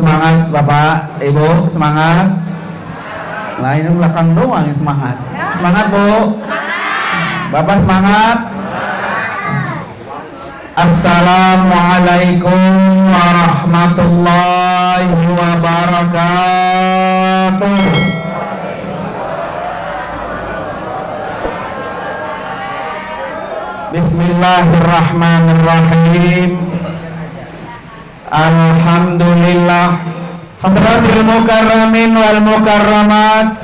Semangat Bapak, Ibu, semangat. Nah ini belakang doang yang semangat. Semangat Bu. Bapak semangat. Assalamualaikum warahmatullahi wabarakatuh. Bismillahirrahmanirrahim. Alhamdulillah. Hadratil mukarramin wal mukarramat,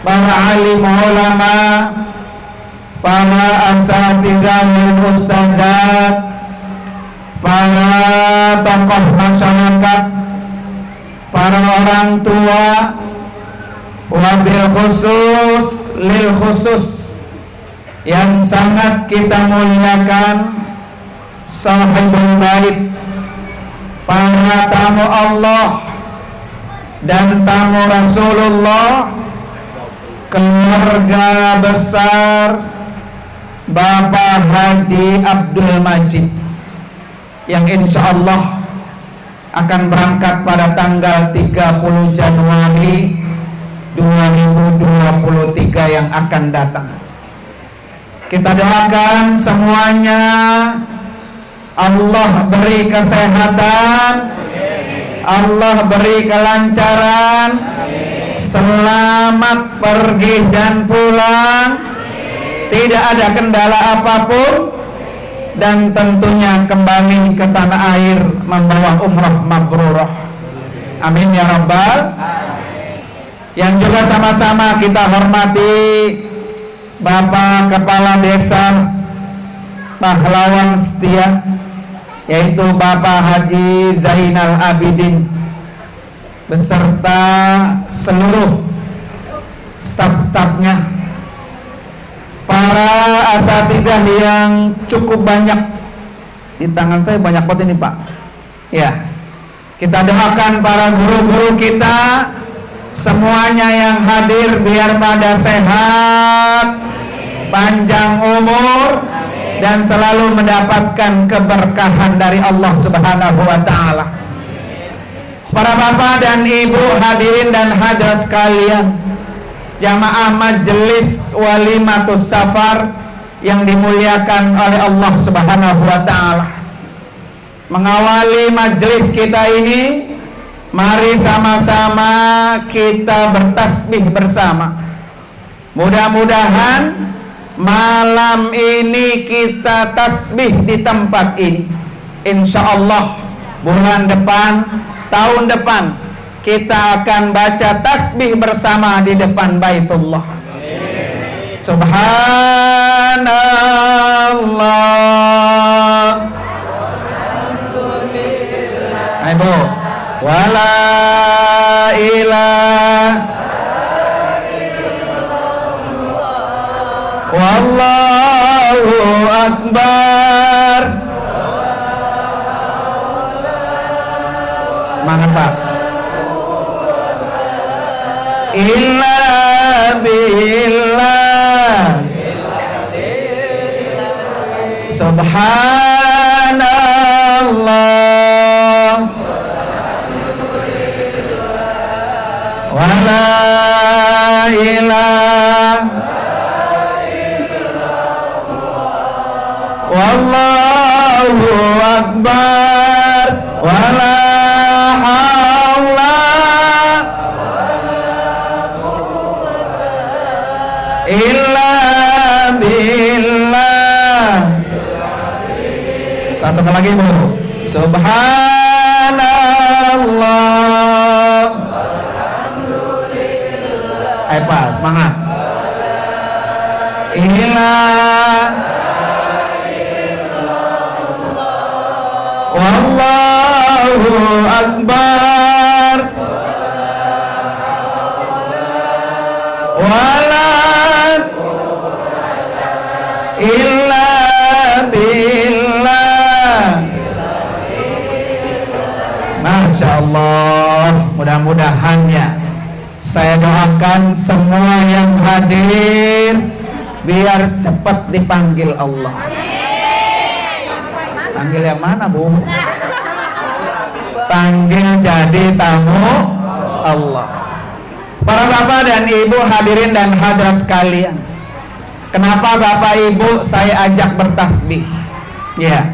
para alim ulama, para asatidz wal ustazat, para tokoh masyarakat, para orang tua, wabil khusus lil khusus yang sangat kita muliakan, sahibul bait, para tamu Allah dan tamu Rasulullah, keluarga besar Bapak Haji Abdul Majid yang insya Allah akan berangkat pada tanggal 30 Januari 2023 yang akan datang. Kita doakan semuanya Allah beri kesehatan, Allah beri kelancaran, selamat pergi dan pulang, tidak ada kendala apapun, dan tentunya kembali ke tanah air membawa umrah mabrurah. Amin ya rabbal. Yang juga sama-sama kita hormati Bapak Kepala Desa pahlawan setia, yaitu Bapak Haji Zainal Abidin beserta seluruh staf-stafnya, para asatidzah yang cukup banyak. Di tangan saya banyak banget ini Pak. Ya, kita doakan para guru-guru kita semuanya yang hadir biar pada sehat, panjang umur, dan selalu mendapatkan keberkahan dari Allah Subhanahu wa Ta'ala. Para bapak dan ibu hadirin dan hadirat sekalian, jamaah majelis walimatus safar yang dimuliakan oleh Allah Subhanahu wa Ta'ala. Mengawali majelis kita ini, mari sama-sama kita bertasbih bersama. Mudah-mudahan malam ini kita tasbih di tempat ini. Insya Allah bulan depan, tahun depan, kita akan baca tasbih bersama di depan Baitullah. Subhanallah. Ayo, wala ilaha wallahu akbar. Semangat Pak. Illa billah. Subhanallah. Wala ilaha wallahu akbar, wala haula illa billah. Satu kali lagi Bu. Subhanallah. Ayo Pak, semangat. Ilah wallahu akbar, wala illa billah. Masya Allah. Mudah-mudahan ya, saya doakan semua yang hadir biar cepat dipanggil Allah. Panggil yang mana Bu? panggil jadi tamu Allah. Para bapak dan ibu hadirin dan hadirat sekalian, kenapa bapak ibu saya ajak bertasbih? Ya,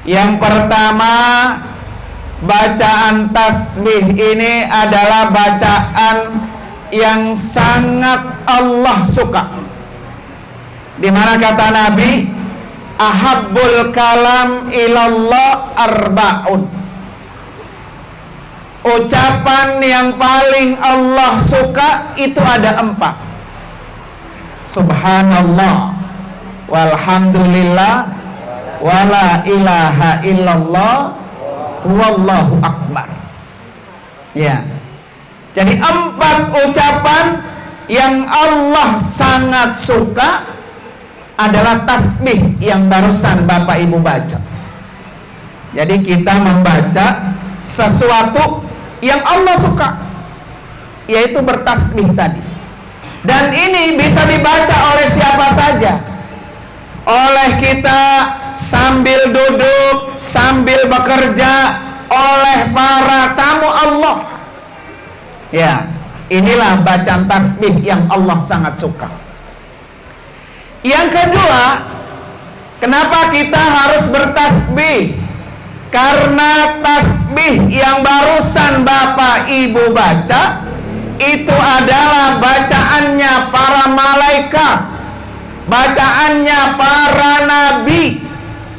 yang pertama, bacaan tasbih ini adalah bacaan yang sangat Allah suka. Di mana kata Nabi, ahabbul kalam ilallah arba'un. Ucapan yang paling Allah suka itu ada 4. Subhanallah, walhamdulillah, wala ilaha illallah, wallahu akbar. Ya. Jadi 4 ucapan yang Allah sangat suka adalah tasbih yang barusan Bapak Ibu baca. Jadi kita membaca sesuatu yang Allah suka, yaitu bertasbih tadi. Dan ini bisa dibaca oleh siapa saja. Oleh kita sambil duduk, sambil bekerja, oleh para tamu Allah. Ya, inilah bacaan tasbih yang Allah sangat suka. Yang kedua, kenapa kita harus bertasbih? Karena tasbih yang barusan Bapak Ibu baca itu adalah bacaannya para malaikat, bacaannya para nabi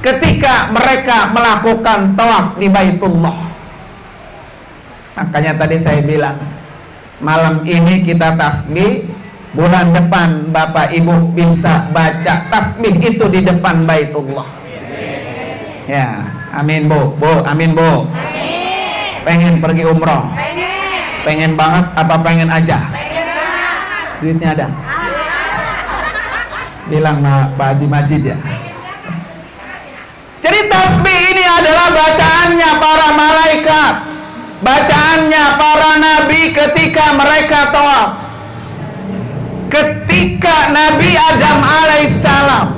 ketika mereka melakukan tawaf di Baitullah. Makanya tadi saya bilang, malam ini kita tasbih, bulan depan Bapak Ibu bisa baca tasbih itu di depan Baitullah. Ya, amin Bu, amin Bu. Amin. Pengen pergi umroh? Pengen banget apa pengen aja? Duitnya ada? Bilang Pak Haji Majid ya. Jadi tasbih ini adalah bacaannya para malaikat, bacaannya para nabi ketika mereka tawaf. Ketika Nabi Adam alaihissalam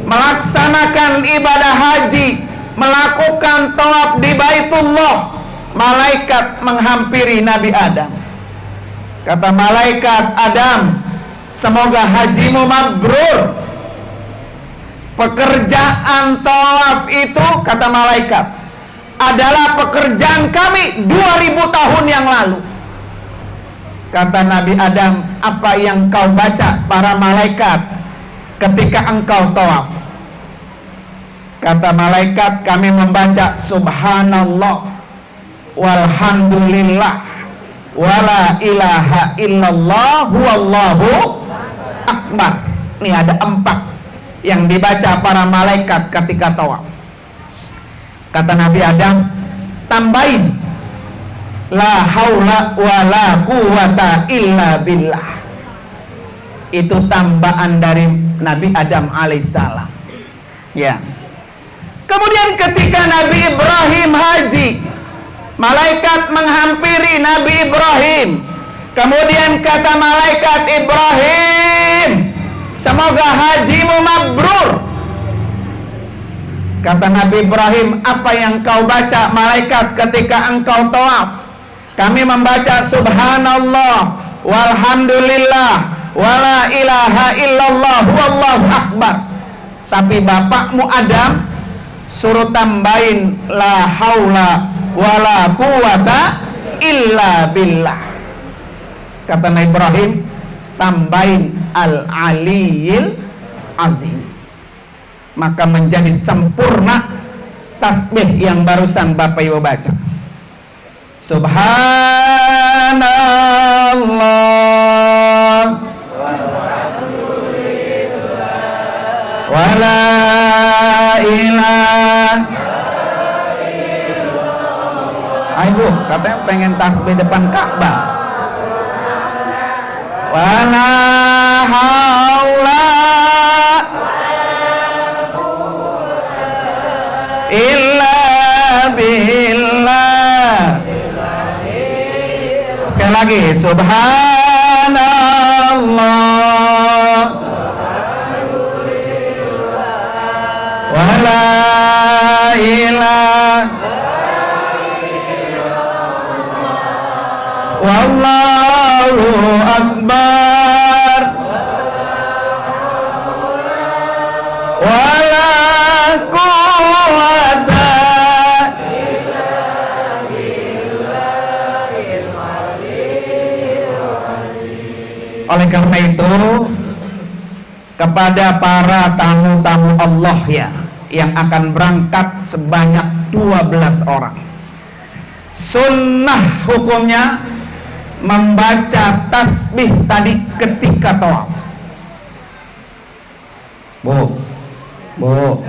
melaksanakan ibadah haji, melakukan tawaf di Baitullah, malaikat menghampiri Nabi Adam. Kata malaikat, Adam, semoga hajimu mabrur. Pekerjaan tawaf itu, kata malaikat, adalah pekerjaan kami 2000 tahun yang lalu. Kata Nabi Adam, apa yang kau baca para malaikat ketika engkau tawaf? Kata malaikat, kami membaca subhanallah, walhamdulillah, wala ilaha illallah, wallahu akbar. Ini ada 4 yang dibaca para malaikat ketika tawaf. Kata Nabi Adam, tambahin la haula wala quwata illa billah. Itu tambahan dari Nabi Adam alaihissalam. Ya. Kemudian ketika Nabi Ibrahim haji, malaikat menghampiri Nabi Ibrahim. Kemudian kata malaikat, Ibrahim, semoga hajimu mabrur. Kata Nabi Ibrahim, apa yang kau baca malaikat ketika engkau tawaf? Kami membaca subhanallah, walhamdulillah, wala ilaha illallah, wallahu akbar. Tapi bapakmu Adam suruh tambahin la haula wala quwata illa billah. Kata Nabi Ibrahim, tambahin al-aliyil azim. Maka menjadi sempurna tasbih yang barusan Bapak Ibu baca. Subhanallah, wala ilaha. Ayo, katanya pengen tasbih depan Ka'bah. Wala haula illa billah. Sekali lagi, subhanallah, wala ilaha wallahu akbar, wala quwwata illa billahil aliyyil azim. Oleh karena itu, kepada para tamu-tamu Allah ya yang akan berangkat sebanyak 12 orang, sunnah hukumnya membaca tasbih tadi ketika tawaf. Bu,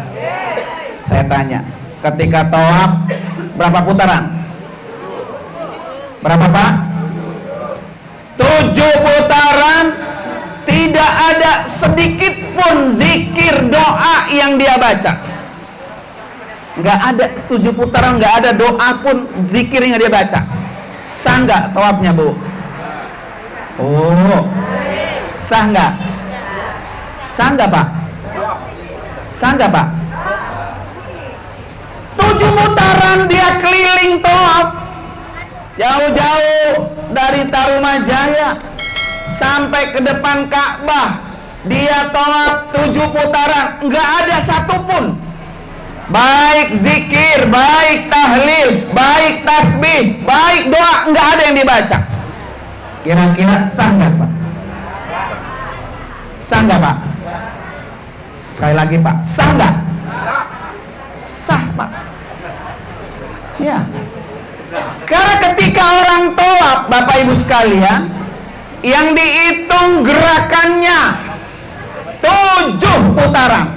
saya tanya, ketika tawaf berapa putaran? Berapa Pak? 7 putaran. Tidak ada sedikit pun zikir doa yang dia baca. Nggak ada 7 putaran, nggak ada doa pun zikir yang dia baca. Sah nggak tawafnya, Bu? Oh, sah nggak? Sah nggak Pak? Sah nggak Pak? 7 putaran dia keliling tawaf, jauh-jauh dari Tarumajaya sampai ke depan Ka'bah, dia tawaf 7 putaran, nggak ada satupun baik zikir, baik tahlil, baik tasbih, baik doa, nggak ada yang dibaca. Kira-kira sah nggak Pak? Sah nggak Pak? Sekali lagi Pak, sah nggak? Sah Pak. Ya, karena ketika orang tawaf, Bapak Ibu sekalian, yang dihitung gerakannya 7 putaran.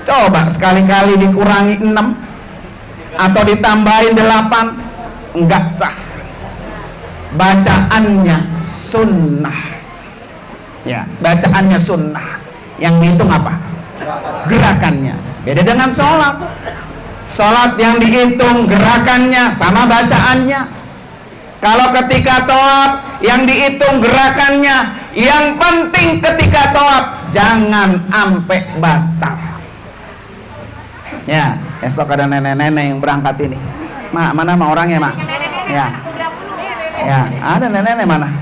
Coba sekali-kali dikurangi 6 atau ditambahin 8, enggak sah. Bacaannya sunnah. Ya, bacaannya sunnah. Yang dihitung apa? Gerakannya. Beda dengan sholat. Sholat yang dihitung gerakannya sama bacaannya. Kalau ketika tawaf yang dihitung gerakannya, yang penting ketika tawaf jangan ampe batal. Ya, esok ada nenek-nenek yang berangkat ini. Mak, mana ma orangnya, Mak? Ya. Ya, ada nenek-nenek mana?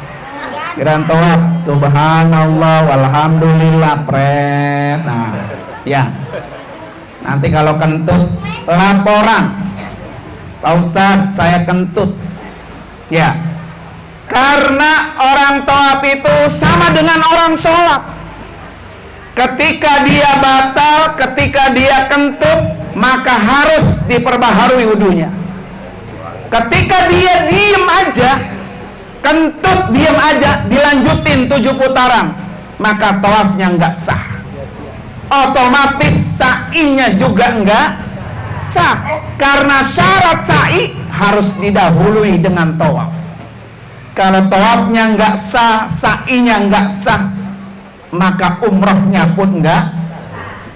Gerakan tawaf, subhanallah walhamdulillah, pret. Nah, ya. Nanti kalau kentut laporan. Pak Ustadz, saya kentut. Ya, karena orang tawaf itu sama dengan orang sholat. Ketika dia batal, ketika dia kentut, maka harus diperbaharui wudunya. Ketika dia diem aja, kentut diem aja, dilanjutin 7 putaran, maka tawafnya nggak sah. Otomatis sa'inya juga nggak sah, karena syarat sa'i harus didahului dengan tawaf. Kalau tawafnya nggak sah, sa'inya nggak sah, maka umrohnya pun nggak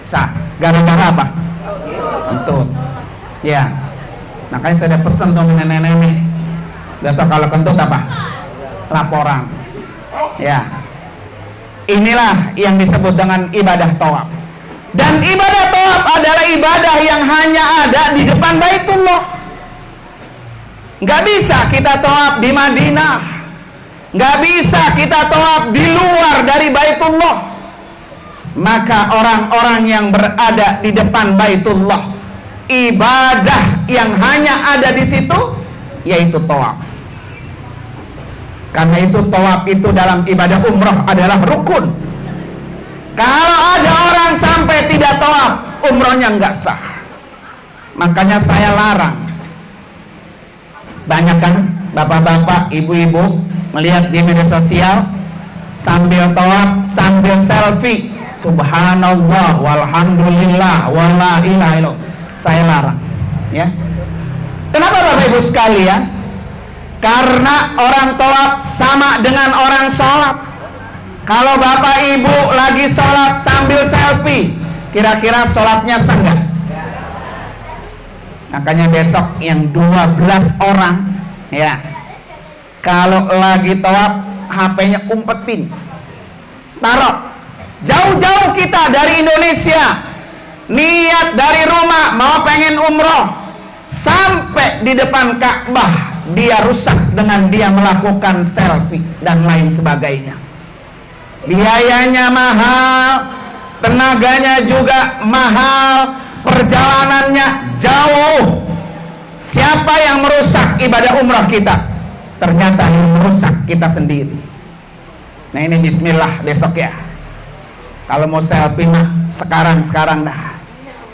sah. Gara-gara apa? Kentut. Ya, makanya saya ada pesan sama nenek-nenek, besok kalau kentut apa? Laporan. Ya, inilah yang disebut dengan ibadah tawaf. Dan ibadah tawaf adalah ibadah yang hanya ada di depan Baitullah. Nggak bisa kita tawaf di Madinah, nggak bisa kita tawaf di luar dari Baitullah. Maka orang-orang yang berada di depan Baitullah, ibadah yang hanya ada di situ yaitu tawaf. Karena itu tawaf itu dalam ibadah umroh adalah rukun. Kalau ada orang sampai tidak tawaf, umrohnya nggak sah. Makanya saya larang. Banyak kan bapak-bapak, ibu-ibu melihat di media sosial sambil tawaf, sambil selfie. Subhanallah walhamdulillah wala ilaha illallah. Saya larang, ya. Kenapa Bapak Ibu sekalian? Karena orang tawaf sama dengan orang sholat. Kalau Bapak Ibu lagi sholat sambil selfie, kira-kira sholatnya sah nggak? Makanya besok yang 12 orang, ya, kalau lagi tawaf HP-nya umpetin, taruh. Jauh-jauh kita dari Indonesia, niat dari rumah mau pengen umroh, sampai di depan Ka'bah dia rusak dengan dia melakukan selfie dan lain sebagainya. Biayanya mahal, tenaganya juga mahal, perjalanannya jauh. Siapa yang merusak ibadah umrah kita? Ternyata yang merusak kita sendiri. Nah ini bismillah besok ya. Kalau mau selfie mah sekarang dah.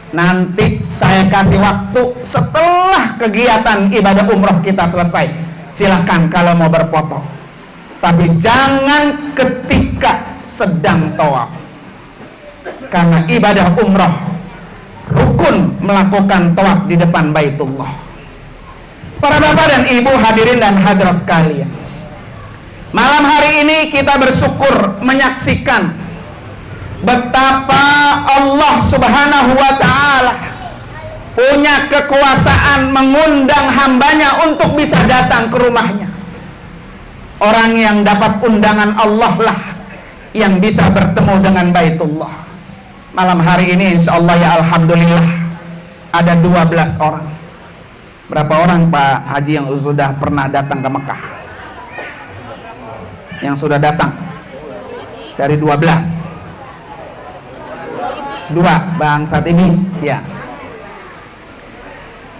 Nanti saya kasih waktu setelah kegiatan ibadah umrah kita selesai. Silahkan kalau mau berfoto. Tapi jangan ketika sedang tawaf. Karena ibadah umrah rukun melakukan tawaf di depan Baitullah. Para bapak dan ibu hadirin dan hadirat sekalian, malam hari ini kita bersyukur menyaksikan betapa Allah Subhanahu wa ta'ala punya kekuasaan mengundang hambanya untuk bisa datang ke rumahnya. Orang yang dapat undangan Allah lah yang bisa bertemu dengan Baitullah. Malam hari ini insya Allah ya alhamdulillah ada 12 orang. Berapa orang Pak Haji yang sudah pernah datang ke Mekah? Yang sudah datang dari 12. 2 Bang saat ini ya.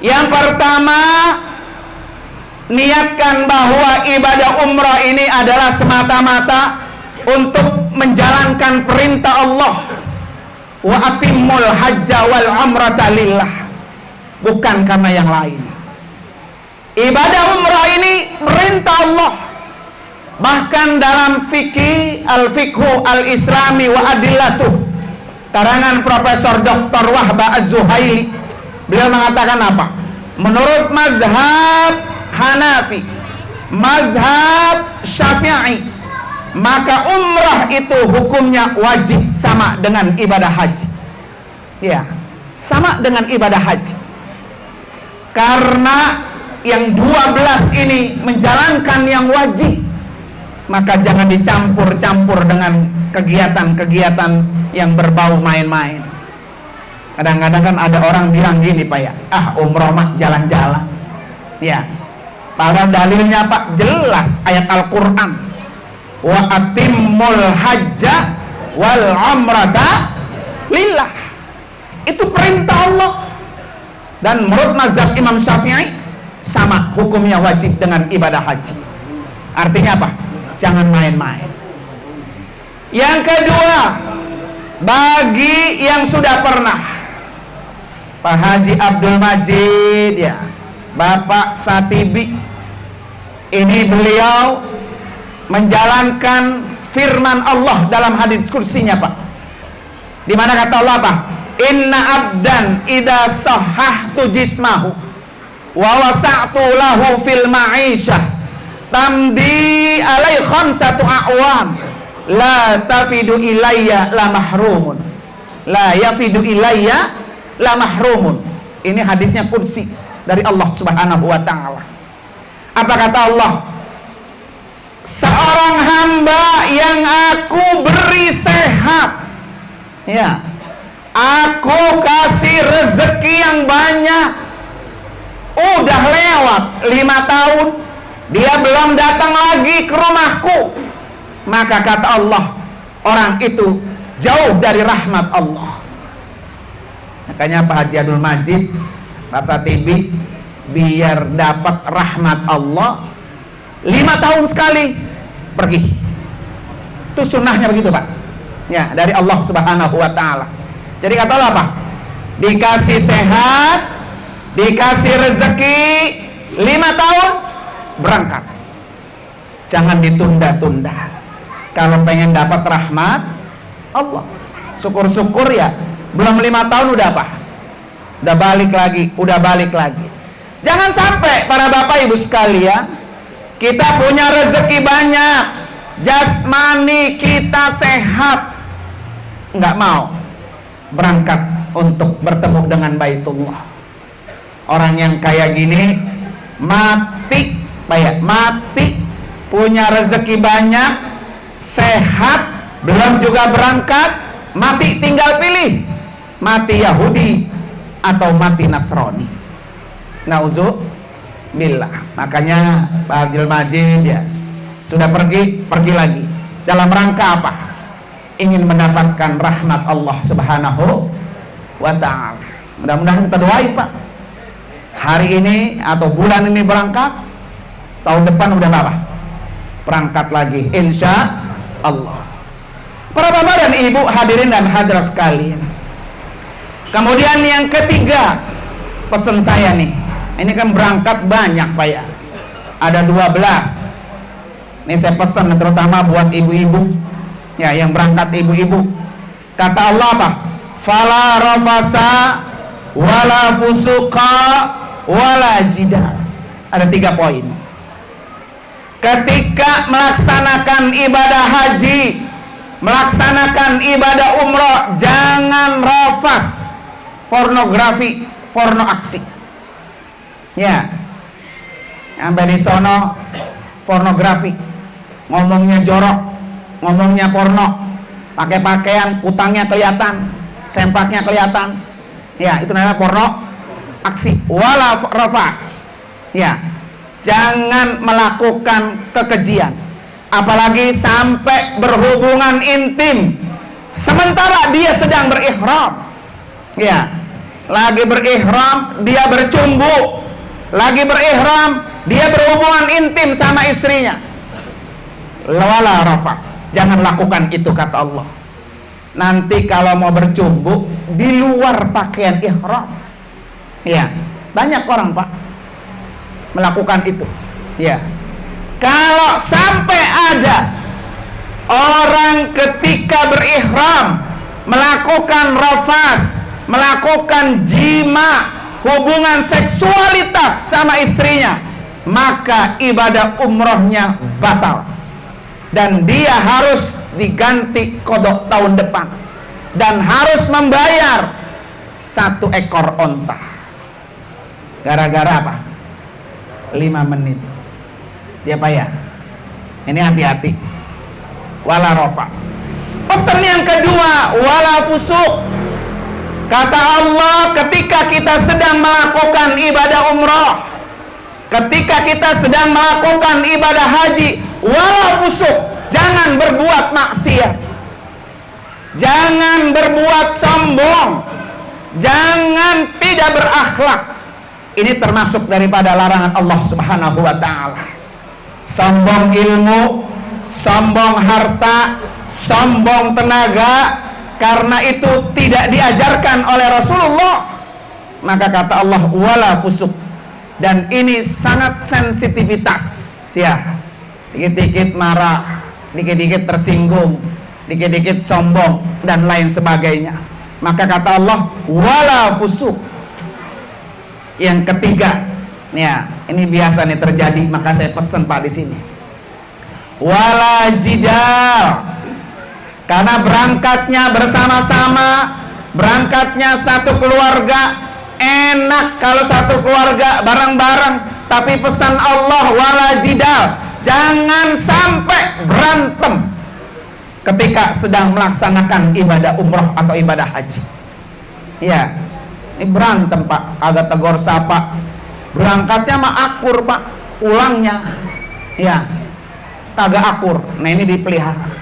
Yang pertama, niatkan bahwa ibadah umrah ini adalah semata-mata untuk menjalankan perintah Allah. Wa atimmul hajja wal umrata lillah, bukan karena yang lain. Ibadah umrah ini perintah Allah. Bahkan dalam fikih al-fiqhu al-islami wa adillatuh, karangan Profesor Dr. Wahbah Az-Zuhaili, beliau mengatakan apa? Menurut mazhab Hanafi, mazhab Syafi'i, maka umrah itu hukumnya wajib sama dengan ibadah haji. Ya, sama dengan ibadah haji. Karena yang 12 ini menjalankan yang wajib, maka jangan dicampur-campur dengan kegiatan-kegiatan yang berbau main-main. Kadang-kadang kan ada orang bilang gini Pak ya, umroh mah jalan-jalan. Ya, padahal dalilnya Pak jelas ayat Al-Quran. Wa atimmul hajja wal umrata lillah. Itu perintah Allah. Dan menurut mazhab Imam Syafi'i sama hukumnya wajib dengan ibadah haji. Artinya apa? Jangan main-main. Yang kedua, bagi yang sudah pernah, Pak Haji Abdul Majid ya, Bapak Satibi, ini beliau menjalankan firman Allah dalam hadits kursinya Pak. Di mana kata Allah apa? Inna abdan idza sahhahtu jismahu wa wasa'tu lahu fil ma'isyah tamdi alai khamsatu a'wam la tafidu ilayya la mahrumun la yafidu ilayya la mahrumun. Ini hadisnya kursi dari Allah Subhanahu wa ta'ala. Apa kata Allah? Seorang hamba yang aku beri sehat, ya, aku kasih rezeki yang banyak, udah lewat 5 tahun dia belum datang lagi ke rumahku, maka kata Allah, orang itu jauh dari rahmat Allah. Makanya Pak Haji Abdul Majid Rasa TV, biar dapat rahmat Allah 5 tahun sekali pergi. Itu sunnahnya begitu Pak ya, dari Allah Subhanahu wa ta'ala. Jadi kata Allah apa? Dikasih sehat, dikasih rezeki 5 tahun berangkat. Jangan ditunda-tunda. Kalau pengen dapat rahmat Allah, syukur-syukur ya, belum 5 tahun udah apa? Udah balik lagi. Jangan sampai para bapak ibu sekalian, kita punya rezeki banyak, jasmani kita sehat, nggak mau berangkat untuk bertemu dengan Baitullah. Orang yang kayak gini mati, punya rezeki banyak, sehat, belum juga berangkat, mati tinggal pilih, mati Yahudi atau mati Nasrani. billah. Makanya Pak Abdul Majid ya sudah pergi lagi. Dalam rangka apa? Ingin mendapatkan rahmat Allah Subhanahu wa ta'ala. Mudah-mudahan kita doain Pak, hari ini atau bulan ini berangkat, tahun depan udah apa? Berangkat lagi insya Allah. Para bapak dan ibu hadirin dan hadirat sekalian, kemudian yang ketiga pesan saya nih, ini kan berangkat banyak Pak ya, ada 12. Ini saya pesan terutama buat ibu-ibu ya, yang berangkat ibu-ibu. Kata Allah apa? Fala rafasa wala fusuqa wala jidal. Ada 3 poin. Ketika melaksanakan ibadah haji, melaksanakan ibadah umroh, jangan rafas, pornografi, porno aksi ya, sampai di sono pornografi, ngomongnya jorok, ngomongnya porno, pakai pakaian kutangnya kelihatan, sempaknya kelihatan ya, itu namanya porno aksi. Wala rafas ya, jangan melakukan kekejian, apalagi sampai berhubungan intim sementara dia sedang berihram ya, lagi berihram dia bercumbu, lagi berihram dia berhubungan intim sama istrinya. Wala rafas, jangan lakukan itu kata Allah. Nanti kalau mau bercumbu di luar pakaian ihram ya, banyak orang Pak melakukan itu ya. Kalau sampai ada orang ketika berihram melakukan rafas, melakukan jima, hubungan seksualitas sama istrinya, maka ibadah umrohnya batal dan dia harus diganti kodok tahun depan dan harus membayar 1 ekor onta. Gara-gara apa? 5 menit dia payah. Ini hati-hati. Wala rafas. Pesan yang kedua, wala fusuk. Kata Allah, ketika kita sedang melakukan ibadah umroh, ketika kita sedang melakukan ibadah haji, wala fusuk, jangan berbuat maksiat, jangan berbuat sombong, jangan tidak berakhlak. Ini termasuk daripada larangan Allah Subhanahu wa ta'ala. Sombong ilmu, sombong harta, sombong tenaga, karena itu tidak diajarkan oleh Rasulullah. Maka kata Allah wala fusuk, dan ini sangat sensitivitas ya, dikit-dikit marah, dikit-dikit tersinggung, dikit-dikit sombong dan lain sebagainya. Maka kata Allah wala fusuk. Yang ketiga ya, ini biasa nih terjadi, maka saya pesan Pak di sini, wala jidal. Karena berangkatnya bersama-sama, berangkatnya satu keluarga, enak kalau satu keluarga bareng-bareng. Tapi pesan Allah wala jidal, jangan sampai berantem ketika sedang melaksanakan ibadah umroh atau ibadah haji ya. Ini berantem Pak, agak tegur sapa, berangkatnya mah akur Pak, pulangnya ya kagak akur. Nah ini dipelihara.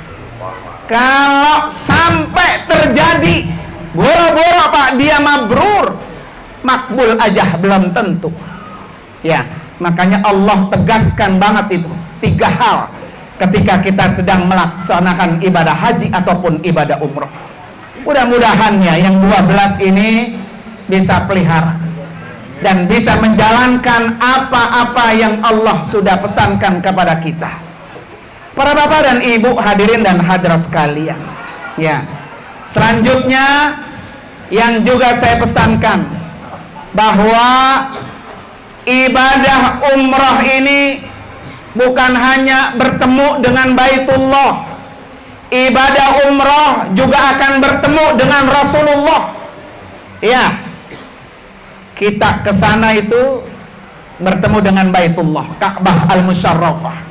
Kalau sampai terjadi boro-boro Pak dia mabrur, makbul aja belum tentu ya. Makanya Allah tegaskan banget itu 3 hal ketika kita sedang melaksanakan ibadah haji ataupun ibadah umroh. Mudah-mudahannya yang 12 ini bisa pelihara dan bisa menjalankan apa-apa yang Allah sudah pesankan kepada kita. Para bapak dan ibu hadirin dan hadirat sekalian ya, selanjutnya yang juga saya pesankan bahwa ibadah umroh ini bukan hanya bertemu dengan Baitullah, ibadah umroh juga akan bertemu dengan Rasulullah ya. Kita ke sana itu bertemu dengan Baitullah, Ka'bah Al-Musyarrafah.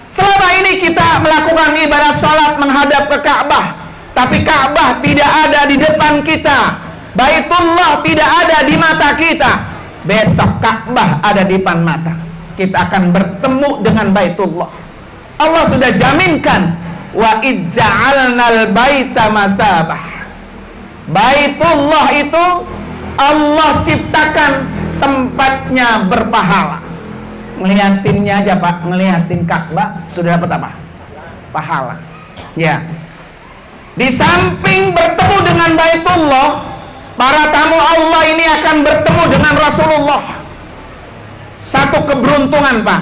Selama ini kita melakukan ibadah salat menghadap ke Ka'bah, tapi Ka'bah tidak ada di depan kita, Baitullah tidak ada di mata kita. besok Ka'bah ada di depan mata. Kita akan bertemu dengan Baitullah. Allah sudah jaminkan, wa ij'alnal baita masabah. Baitullah itu Allah ciptakan tempatnya berpahala. Ngeliatinnya aja Pak, ngeliatin Ka'bah sudah dapat apa? Pahala. Ya. Di samping bertemu dengan Baitullah, para tamu Allah ini akan bertemu dengan Rasulullah. Satu keberuntungan Pak,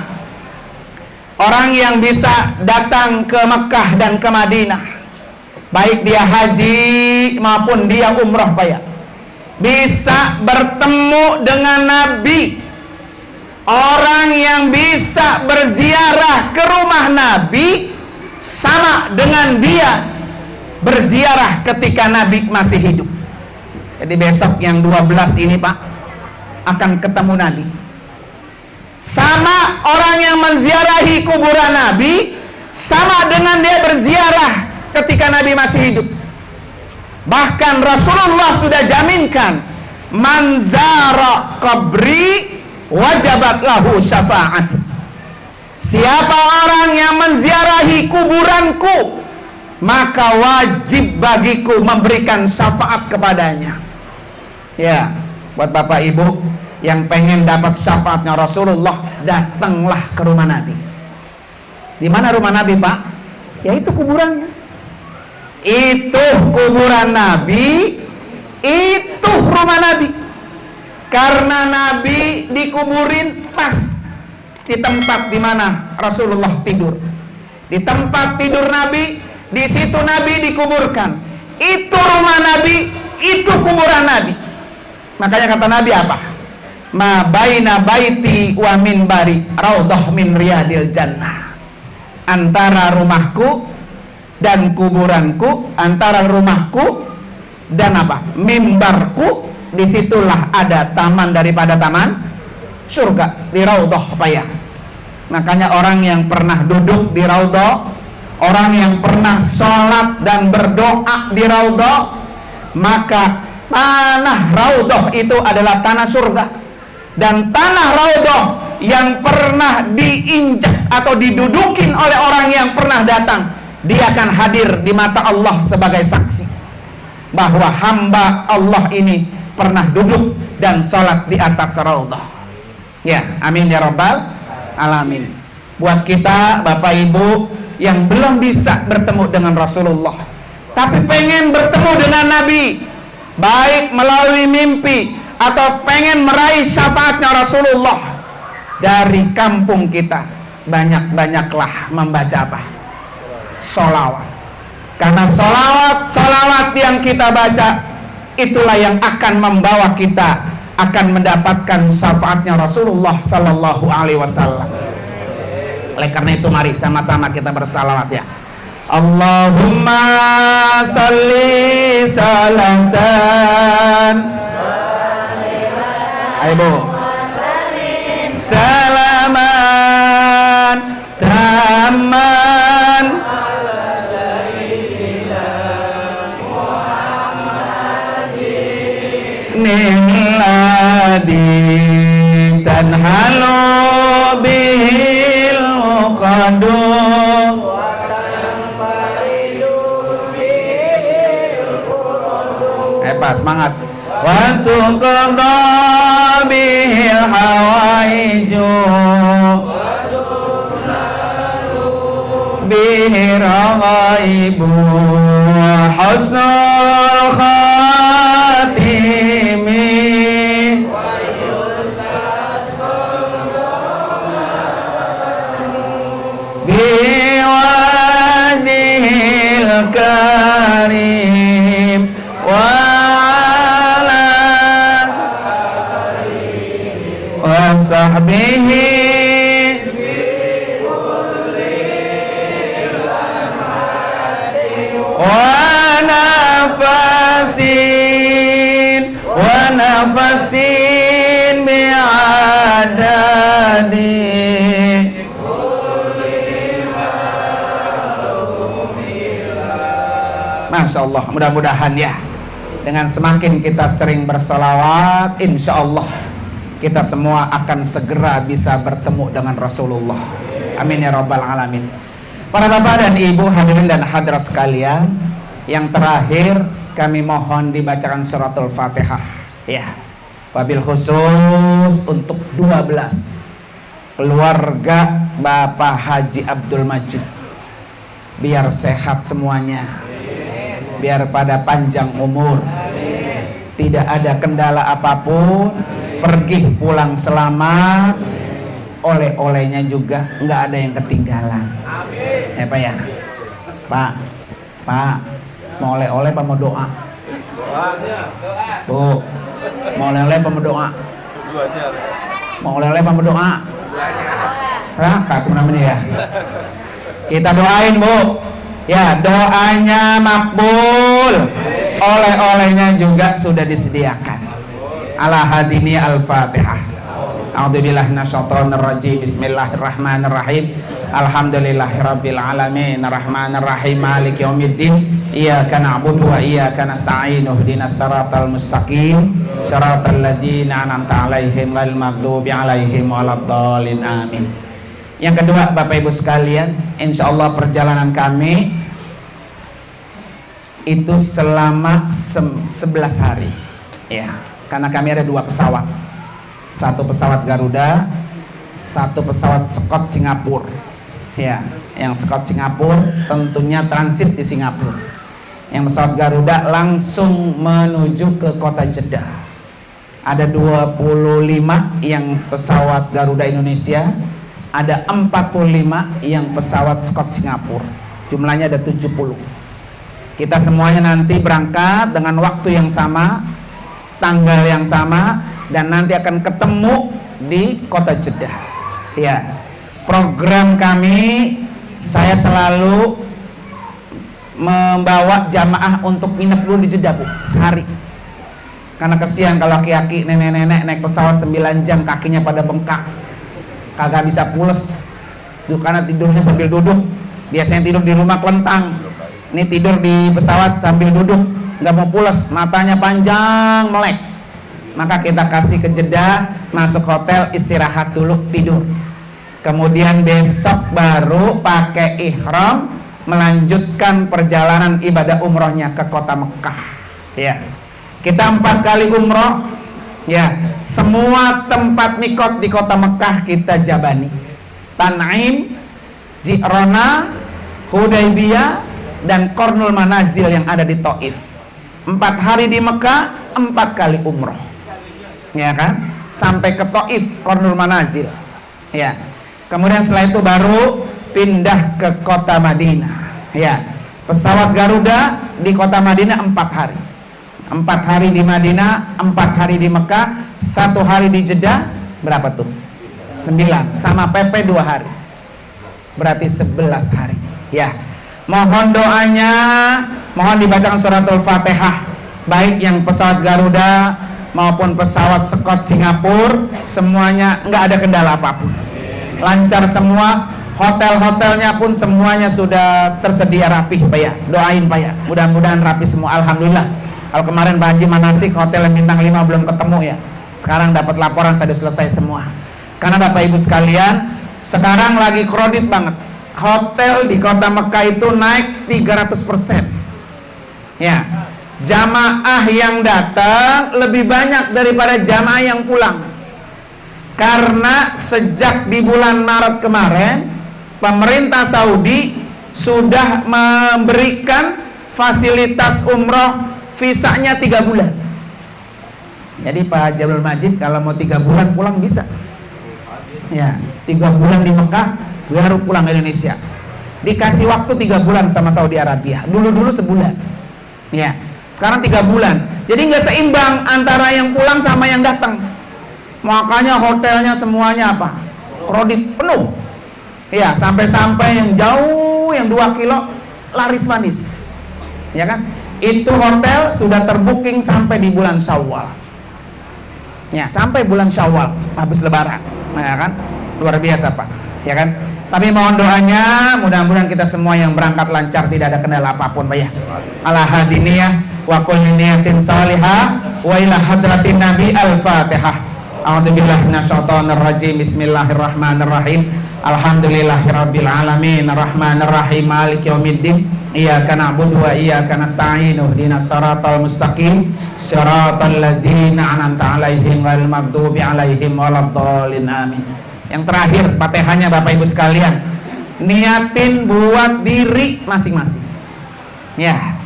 orang yang bisa datang ke Mekah dan ke Madinah, baik dia haji maupun dia umrah Pak ya, bisa bertemu dengan Nabi. Orang yang bisa berziarah ke rumah Nabi sama dengan dia berziarah ketika Nabi masih hidup. Jadi besok yang 12 ini Pak akan ketemu Nabi. Sama orang yang menziarahi kuburan Nabi sama dengan dia berziarah ketika Nabi masih hidup. Bahkan Rasulullah sudah jaminkan, man zara qabri wajabat lahu syafaat. Siapa orang yang menziarahi kuburanku, maka wajib bagiku memberikan syafaat kepadanya. Ya, buat Bapak Ibu yang pengen dapat syafaatnya Rasulullah, datanglah ke rumah Nabi. Di mana rumah Nabi Pak? Ya itu kuburannya. Itu kuburan Nabi, itu rumah Nabi. Karena Nabi dikuburin pas di tempat di mana Rasulullah tidur. Di tempat tidur Nabi, di situ Nabi dikuburkan. Itu rumah Nabi, itu kuburan Nabi. Makanya kata Nabi apa? Ma baina baiti wa minbari raudhah min riyadil jannah. Antara rumahku dan kuburanku, antara rumahku dan apa? Mimbarku, disitulah ada taman daripada taman surga, di raudhah Pak ya. Makanya orang yang pernah duduk di raudhah, orang yang pernah sholat dan berdoa di raudhah, maka tanah raudhah itu adalah tanah surga. Dan tanah raudhah yang pernah diinjak atau didudukin oleh orang yang pernah datang, dia akan hadir di mata Allah sebagai saksi bahwa hamba Allah ini pernah duduk dan sholat di atas raudhah. Ya, amin ya rabbal alamin. Buat kita Bapak Ibu yang belum bisa bertemu dengan Rasulullah, tapi pengen bertemu dengan Nabi, baik melalui mimpi atau pengen meraih syafaatnya Rasulullah, dari kampung kita banyak-banyaklah membaca apa? Sholawat. Karena sholawat yang kita baca, itulah yang akan membawa kita akan mendapatkan syafaatnya Rasulullah Sallallahu Alaihi Wasallam. Oleh karena itu mari sama-sama kita bersalawat ya. Allahumma salli salatan, ayo Bu, salaman taman niladi tanhalu bihil uqadu semangat wa tuqadha bihil hawaiju bihi raghaibu husnul khatimi biwajhil karim wa sahbihi nafasin bi'adadi. Masya Allah, mudah-mudahan ya, dengan semakin kita sering bersalawat, insya Allah kita semua akan segera bisa bertemu dengan Rasulullah. Amin ya rabbal alamin. Para bapak dan ibu hadirin dan hadirat sekalian, yang terakhir kami mohon dibacakan suratul Fatihah ya. Wabil khusus untuk 12 keluarga Bapak Haji Abdul Majid, biar sehat semuanya, biar pada panjang umur, tidak ada kendala apapun, pergi pulang selamat, oleh-olehnya juga nggak ada yang ketinggalan. Pak ya, Pak mau oleh-oleh apa mau doa? Bu, mau oleh-oleh apa mau doa? Mau oleh-oleh apa mau doa? Serahkan namanya ya. Kita doain Bu. Ya, doanya makbul. Oleh-olehnya juga sudah disediakan. Ala hadini al-Fatihah. A'udzubillahi minasyaitonir rajim. Bismillahirrahmanirrahim. Alhamdulillahirabbil alamin. Arrahmanirrahim. Maliki yaumiddin. Iyyaka na'budu wa iyyaka nasta'in. Ihdinas siratal mustaqim. Siratal ladzina an'amta 'alaihim ghairil maghdubi 'alaihim waladdallin. Amin. Yang kedua, Bapak Ibu sekalian, insyaallah perjalanan kami itu selama 11 hari ya, karena kami ada 2 pesawat, 1 pesawat Garuda, 1 pesawat Scott Singapura ya. Yang Scott Singapura tentunya transit di Singapura, yang pesawat Garuda langsung menuju ke kota Jeddah. Ada 25 yang pesawat Garuda Indonesia, ada 45 yang pesawat Scott Singapura, jumlahnya ada 70. Kita semuanya nanti berangkat dengan waktu yang sama, tanggal yang sama, dan nanti akan ketemu di kota Jeddah ya. Program kami, saya selalu membawa jamaah untuk nginep dulu di Jeddah Bu, sehari. Karena kesian kalau laki-laki, nenek-nenek naik pesawat 9 jam kakinya pada bengkak, kagak bisa pules tuh, karena tidurnya sambil duduk. Biasanya tidur di rumah kelentang, ini tidur di pesawat sambil duduk, nggak mau pules, matanya panjang melek. Maka kita kasih ke Jeddah, masuk hotel, istirahat dulu, tidur. Kemudian besok baru pakai ihram melanjutkan perjalanan ibadah umrohnya ke kota Mekah ya. Kita 4 kali umroh ya, semua tempat mikot di kota Mekah kita jabani. Tan'im, Ji'rana, Hudaybiyah, dan Qarnul Manazil yang ada di Taif. 4 hari di Mekah, 4 kali umroh ya kan, sampai ke Taif, Qarnul Manazil ya. Kemudian setelah itu baru pindah ke kota Madinah ya. Pesawat Garuda di kota Madinah 4 hari, 4 hari di Madinah, 4 hari di Mekah, 1 hari di Jeddah. Berapa tuh? 9, sama PP 2 hari, berarti 11 hari ya. Mohon doanya, mohon dibacakan suratul Fatihah, baik yang pesawat Garuda maupun pesawat Scott Singapura, semuanya nggak ada kendala apapun, lancar semua. Hotel-hotelnya pun semuanya sudah tersedia rapih Pak ya. Doain Pak ya, mudah-mudahan rapi semua. Alhamdulillah. Kalau kemarin Pak Haji Manasik hotel yang bintang 5 belum ketemu ya, sekarang dapat laporan sudah selesai semua. Karena Bapak Ibu sekalian, sekarang lagi kredit banget. Hotel di kota Mekah itu naik 300% ya. Jamaah yang datang lebih banyak daripada jamaah yang pulang, karena sejak di bulan Maret kemarin pemerintah Saudi sudah memberikan fasilitas umroh, visanya 3 bulan. Jadi Pak Haji Abdul Majid kalau mau 3 bulan pulang bisa ya, 3 bulan di Mekah baru pulang ke Indonesia. Dikasih waktu 3 bulan sama Saudi Arabia, dulu sebulan ya, sekarang 3 bulan. Jadi nggak seimbang antara yang pulang sama yang datang, makanya hotelnya semuanya apa, kredit penuh ya, sampai-sampai yang jauh, yang 2 kilo laris manis ya kan. Itu hotel sudah terbooking sampai di bulan Syawal ya, sampai bulan Syawal habis Lebaran ya kan. Luar biasa Pak ya kan. Tapi mohon doanya, mudah-mudahan kita semua yang berangkat lancar, tidak ada kendala apapun Pak ya. Ala hadiniyah wa kulli niyatin salihah wa ila hadratin nabi al-Fatihah. A'udzubillahi minasyaitonir rajim. Bismillahirrahmanirrahim. Alhamdulillahirabbil alamin, arrahmanir rahim, maliki yaumiddin. Iyyaka na'budu wa iyyaka nasta'in. Ihdinas siratal mustaqim, siratal ladzina an'amta 'alaihim ghairil maghdubi 'alaihim waladdallin. Amin. Yang terakhir, Fatihahnya Bapak Ibu sekalian, niatin buat diri masing-masing. Ya.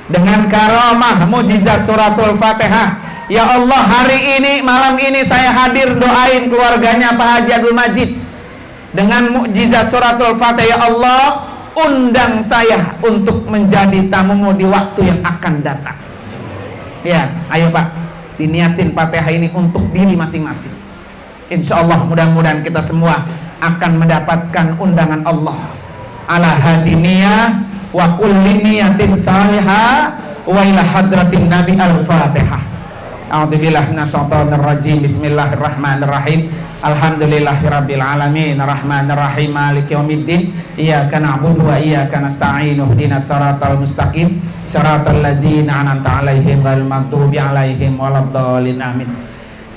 Dengan karamah mujizat suratul Fatihah. Ya Allah, hari ini, malam ini saya hadir doain keluarganya Pak Haji Abdul Majid. Dengan mukjizat suratul Fatihah, ya Allah, undang saya untuk menjadi tamumu di waktu yang akan datang. Ya, ayo Pak, diniatin Fatihah ini untuk diri masing-masing. Insya Allah mudah-mudahan kita semua akan mendapatkan undangan Allah. Ala hadiniyah wa kulli niyatin salihah wa ila hadratin Nabi al-Fatihah. A'udzubillahi minasyaitonir rajim. Bismillahirrahmanirrahim. Alhamdulillahirabbil alamin, arrahmanir rahim, maliki yaumiddin. Iyyaka na'budu wa iyyaka nasta'in. Ihdinas siratal mustaqim, siratal ladzina an'amta 'alaihim ghairil maghdubi 'alaihim waladdallin. Amin.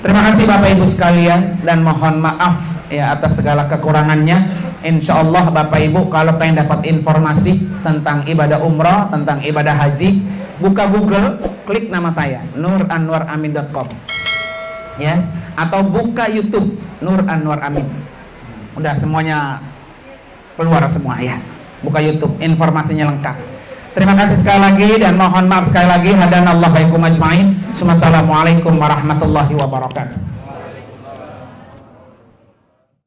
Terima kasih Bapak Ibu sekalian, dan mohon maaf ya atas segala kekurangannya. Insya Allah Bapak Ibu kalau pengen dapat informasi tentang ibadah umrah, tentang ibadah haji, buka Google, klik nama saya, nuranwaramin.com, ya, atau buka YouTube Nur Anwar Amin. Udah semuanya keluar semua ya. Buka YouTube, informasinya lengkap. Terima kasih sekali lagi dan mohon maaf sekali lagi. Hadanallahu wa iyyakum ajmain. Assalamualaikum warahmatullahi wabarakatuh.